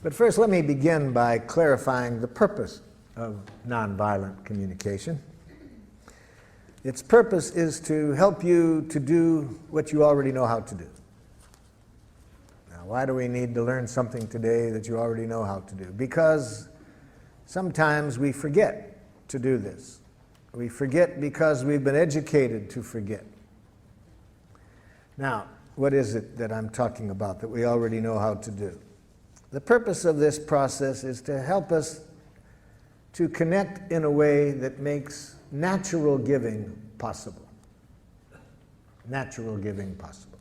But first, let me begin by clarifying the purpose of nonviolent communication. Its purpose is to help you to do what you already know how to do. Now, why do we need to learn something today that you already know how to do? Because sometimes we forget to do this. We forget because we've been educated to forget. Now, what is it that I'm talking about that we already know how to do? The purpose of this process is to help us to connect in a way that makes natural giving possible. Natural giving possible.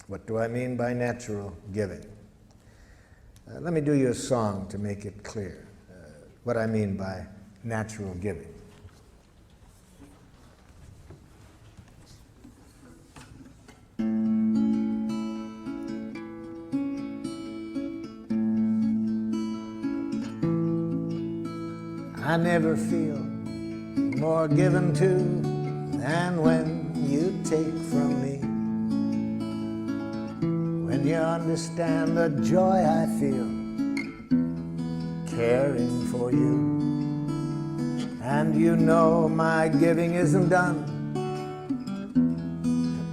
What do I mean by natural giving? Let me do you a song to make it clear what I mean by natural giving. I never feel more given to than when you take from me. When you understand the joy I feel caring for you, and you know my giving isn't done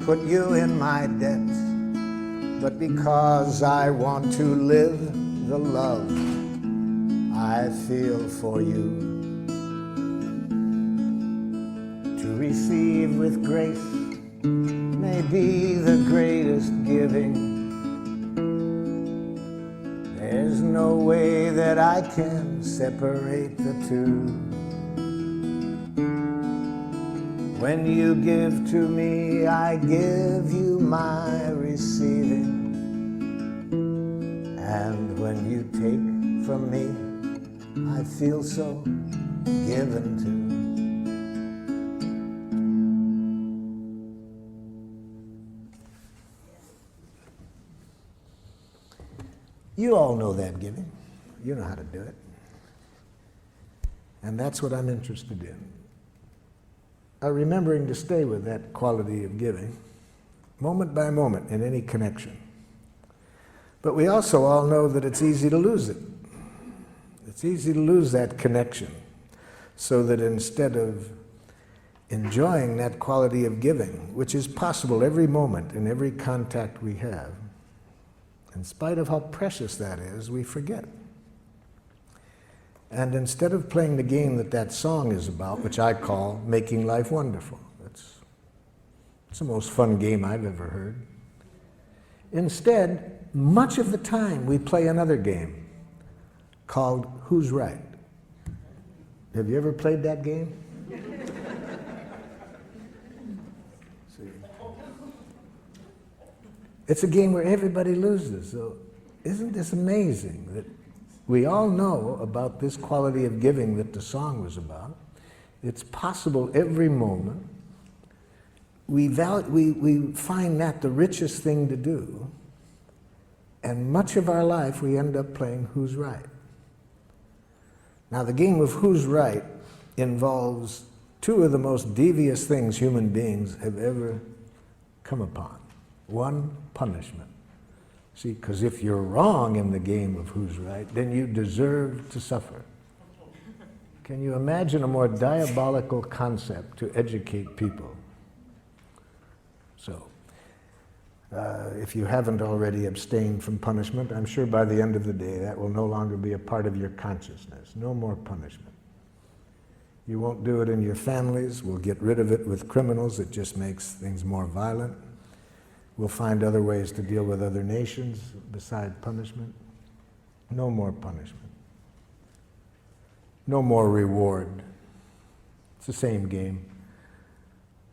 to put you in my debt, but because I want to live the love I feel for you. To receive with grace may be the greatest giving. There's no way that I can separate the two. When you give to me, I give you my receiving. And when you take from me, I feel so given to. You all know that giving. You know how to do it. And that's what I'm interested in. Remembering to stay with that quality of giving, moment by moment in any connection. But we also all know that it's easy to lose it. It's easy to lose that connection, so that instead of enjoying that quality of giving, which is possible every moment in every contact we have, in spite of how precious that is, we forget. And instead of playing the game that that song is about, which I call Making Life Wonderful, it's the most fun game I've ever heard. Instead, much of the time we play another game called Who's Right? Have you ever played that game? See. It's a game where everybody loses. So isn't this amazing that we all know about this quality of giving that the song was about? It's possible every moment. We find that the richest thing to do, and much of our life we end up playing Who's Right? Now, the game of Who's Right involves two of the most devious things human beings have ever come upon. One, punishment. See, because if you're wrong in the game of Who's Right, then you deserve to suffer. Can you imagine a more diabolical concept to educate people? So, if you haven't already abstained from punishment, I'm sure by the end of the day that will no longer be a part of your consciousness. No more punishment. You won't do it in your families. We'll get rid of it with criminals. It just makes things more violent. We'll find other ways to deal with other nations besides punishment. No more punishment. No more reward. It's the same game.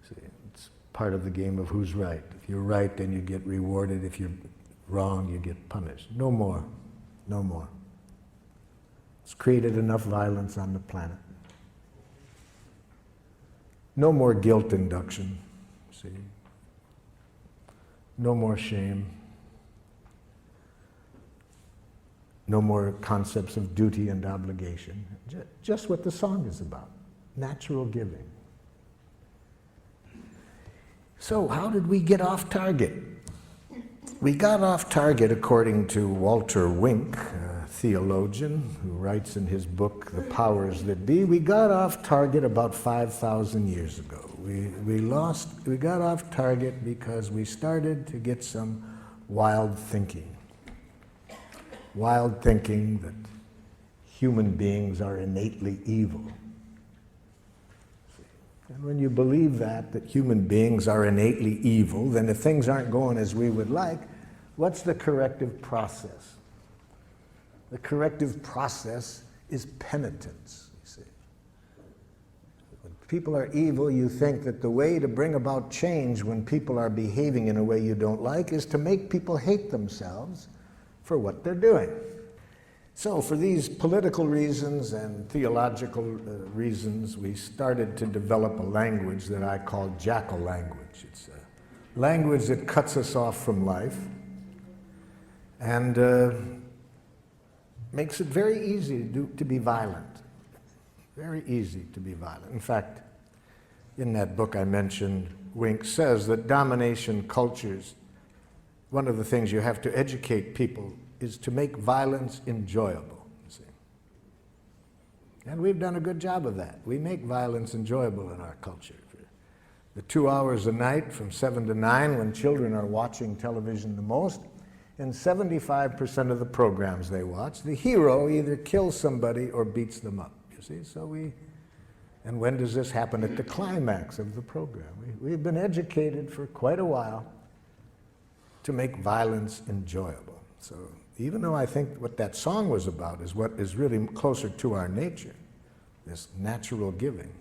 See, it's part of the game of Who's Right. If you're right, then you get rewarded. If you're wrong, you get punished. No more. No more. It's created enough violence on the planet. No more guilt induction. See? No more shame. No more concepts of duty and obligation. Just what the song is about. Natural giving. So how did we get off target? We got off target, according to Walter Wink, a theologian who writes in his book, The Powers That Be. We got off target about 5,000 years ago. We got off target because we started to get some wild thinking. Wild thinking that human beings are innately evil. And when you believe that human beings are innately evil, then if things aren't going as we would like, what's the corrective process? The corrective process is penitence, you see. When people are evil, you think that the way to bring about change when people are behaving in a way you don't like is to make people hate themselves for what they're doing. So for these political reasons and theological reasons, we started to develop a language that I call jackal language. It's a language that cuts us off from life and makes it very easy to be violent. Very easy to be violent. In fact, in that book I mentioned, Wink says that domination cultures, one of the things you have to educate people is to make violence enjoyable, you see. And we've done a good job of that. We make violence enjoyable in our culture. The 2 hours a night from 7 to 9 when children are watching television the most, in 75% of the programs they watch, the hero either kills somebody or beats them up, you see. And when does this happen? At the climax of the program. We've been educated for quite a while to make violence enjoyable. So even though I think what that song was about is what is really closer to our nature, this natural giving,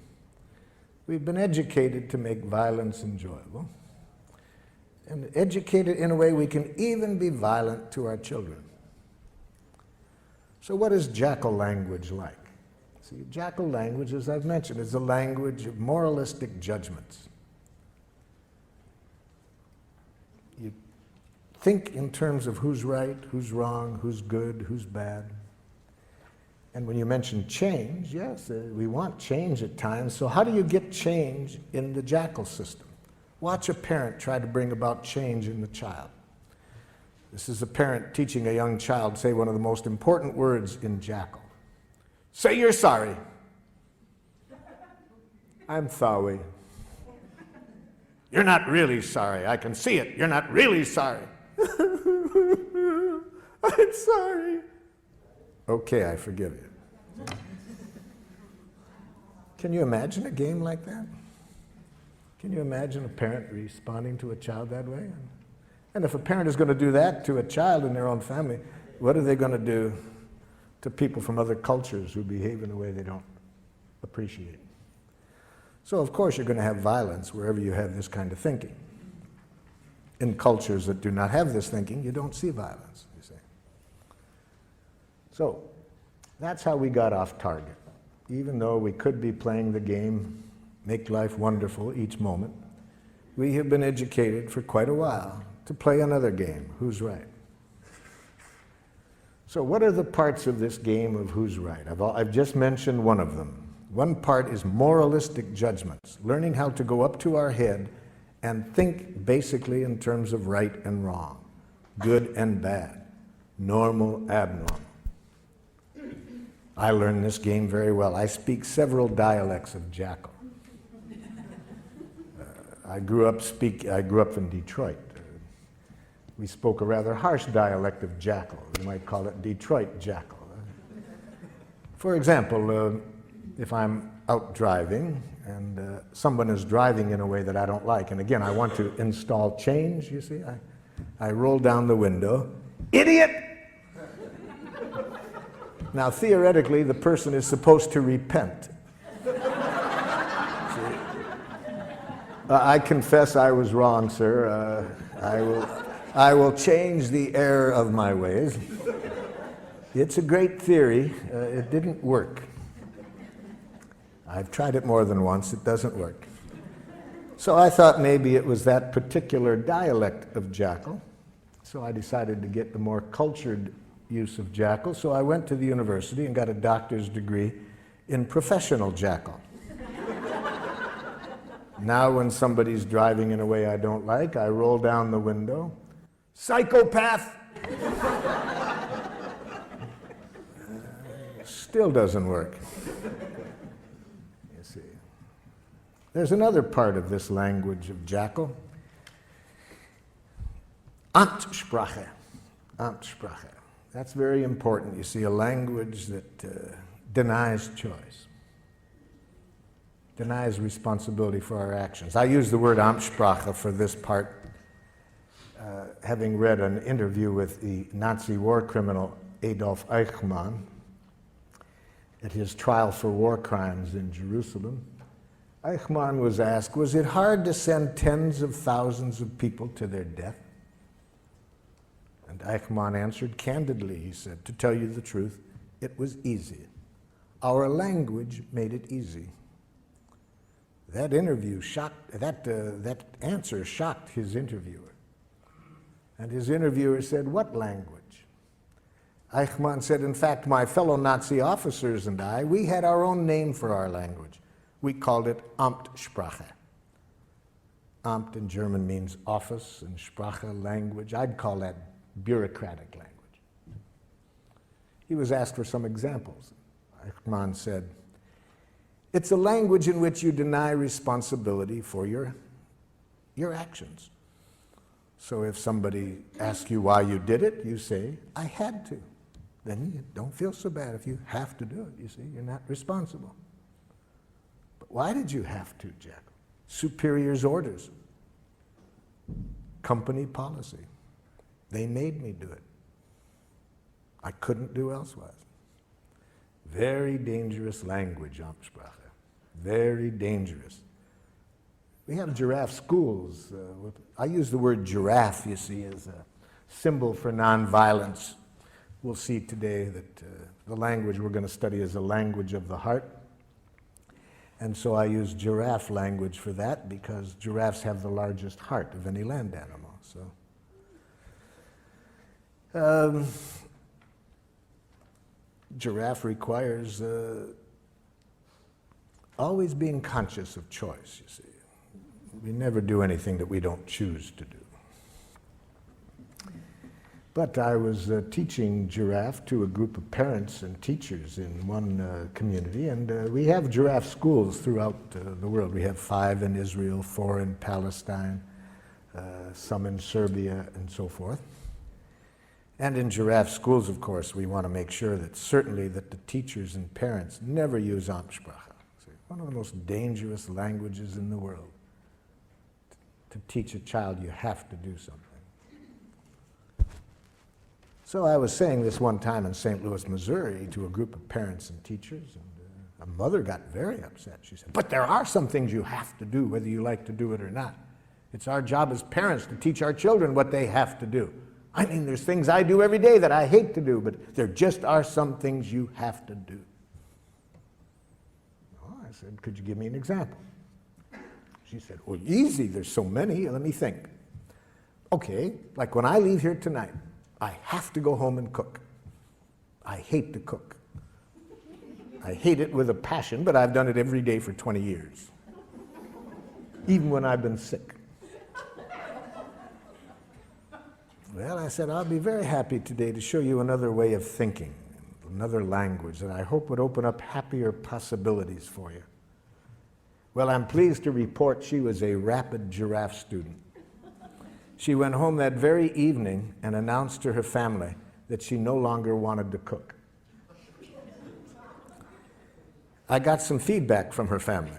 we've been educated to make violence enjoyable, and educated in a way we can even be violent to our children. So what is jackal language like? See, jackal language, as I've mentioned, is a language of moralistic judgments. You think in terms of who's right, who's wrong, who's good, who's bad. And when you mention change, yes, we want change at times. So how do you get change in the jackal system? Watch a parent try to bring about change in the child. This is a parent teaching a young child, say one of the most important words in jackal. Say you're sorry. I'm sorry. You're not really sorry. I can see it. You're not really sorry. I'm sorry. Okay, I forgive you. Can you imagine a game like that? Can you imagine a parent responding to a child that way? And if a parent is going to do that to a child in their own family, what are they going to do to people from other cultures who behave in a way they don't appreciate? So of course you're going to have violence wherever you have this kind of thinking. In cultures that do not have this thinking, you don't see violence, you see. So that's how we got off target. Even though we could be playing the game, make life wonderful each moment, we have been educated for quite a while to play another game, who's right. So what are the parts of this game of who's right? I've just mentioned one of them. One part is moralistic judgments, learning how to go up to our head and think basically in terms of right and wrong, good and bad, normal, abnormal. I learned this game very well. I speak several dialects of jackal. I grew up in Detroit. We spoke a rather harsh dialect of jackal. You might call it Detroit jackal. For example, if I'm out driving and someone is driving in a way that I don't like, and again, I want to install change, you see, I roll down the window, idiot! Now, theoretically, the person is supposed to repent. I confess I was wrong, sir. I will change the error of my ways. It's a great theory. It didn't work. I've tried it more than once. It doesn't work. So I thought maybe it was that particular dialect of jackal. So I decided to get the more cultured use of jackal. So I went to the university and got a doctor's degree in professional jackal. Now when somebody's driving in a way I don't like, I roll down the window. Psychopath! Still doesn't work. You see. There's another part of this language of Jackal. Amtssprache. Amtssprache. That's very important. You see, a language that denies choice, denies responsibility for our actions. I use the word Amtssprache for this part, having read an interview with the Nazi war criminal Adolf Eichmann at his trial for war crimes in Jerusalem. Eichmann was asked, was it hard to send tens of thousands of people to their death? And Eichmann answered candidly, he said, to tell you the truth, it was easy. Our language made it easy. That answer shocked his interviewer. And his interviewer said, what language? Eichmann said, in fact, my fellow Nazi officers and I, we had our own name for our language. We called it Amtssprache. Amt in German means office, and Sprache, language. I'd call that bureaucratic language. He was asked for some examples. Eichmann said, it's a language in which you deny responsibility for your actions. So if somebody asks you why you did it, you say, I had to. Then you don't feel so bad if you have to do it. You see, you're not responsible. But why did you have to, Jack? Superior's orders. Company policy. They made me do it. I couldn't do elsewise. Very dangerous language, Amtssprache. Very dangerous. We have giraffe schools. I use the word giraffe, you see, as a symbol for nonviolence. We'll see today that the language we're going to study is a language of the heart. And so I use giraffe language for that because giraffes have the largest heart of any land animal. So, giraffe requires always being conscious of choice, you see. We never do anything that we don't choose to do. But I was teaching giraffe to a group of parents and teachers in one community, and we have giraffe schools throughout the world. We have 5 in Israel, 4 in Palestine, some in Serbia, and so forth. And in giraffe schools, of course, we want to make sure that certainly that the teachers and parents never use Amtssprache. One of the most dangerous languages in the world. To teach a child you have to do something. So I was saying this one time in St. Louis, Missouri, to a group of parents and teachers, and a mother got very upset. She said, but there are some things you have to do, whether you like to do it or not. It's our job as parents to teach our children what they have to do. I mean, there's things I do every day that I hate to do, but there just are some things you have to do. Oh, I said, could you give me an example? She said, well, easy, there's so many, let me think. Okay, like when I leave here tonight, I have to go home and cook. I hate to cook. I hate it with a passion, but I've done it every day for 20 years. Even when I've been sick. Well, I said, I'll be very happy today to show you another way of thinking, another language that I hope would open up happier possibilities for you. Well, I'm pleased to report she was a rapid giraffe student. She went home that very evening and announced to her family that she no longer wanted to cook. I got some feedback from her family.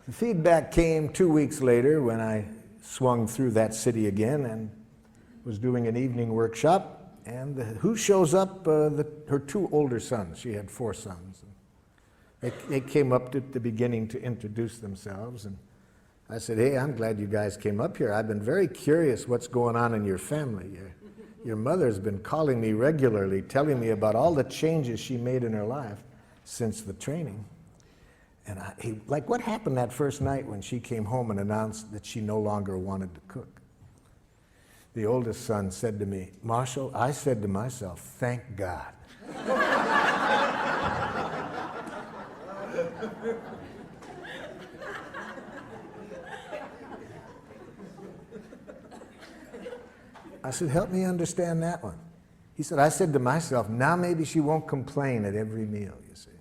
The feedback came 2 weeks later when I swung through that city again and was doing an evening workshop. And who shows up? Her 2 older sons. She had 4 sons. They came up at the beginning to introduce themselves, and I said, hey, I'm glad you guys came up here. I've been very curious what's going on in your family. Your mother's been calling me regularly, telling me about all the changes she made in her life since the training. And like, what happened that first night when she came home and announced that she no longer wanted to cook? The oldest son said to me, Marshall, I said to myself, thank God. I said, help me understand that one. He said, I said to myself, now maybe she won't complain at every meal, you see.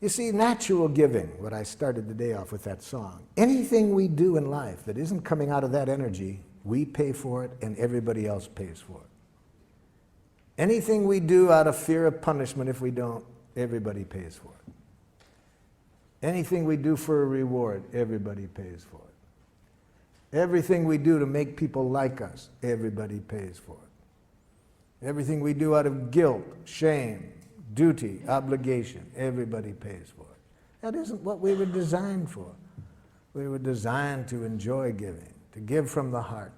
You see, natural giving, what I started the day off with that song, anything we do in life that isn't coming out of that energy, we pay for it and everybody else pays for it. Anything we do out of fear of punishment, if we don't, everybody pays for it. Anything we do for a reward, everybody pays for it. Everything we do to make people like us, everybody pays for it. Everything we do out of guilt, shame, duty, obligation, everybody pays for it. That isn't what we were designed for. We were designed to enjoy giving, to give from the heart,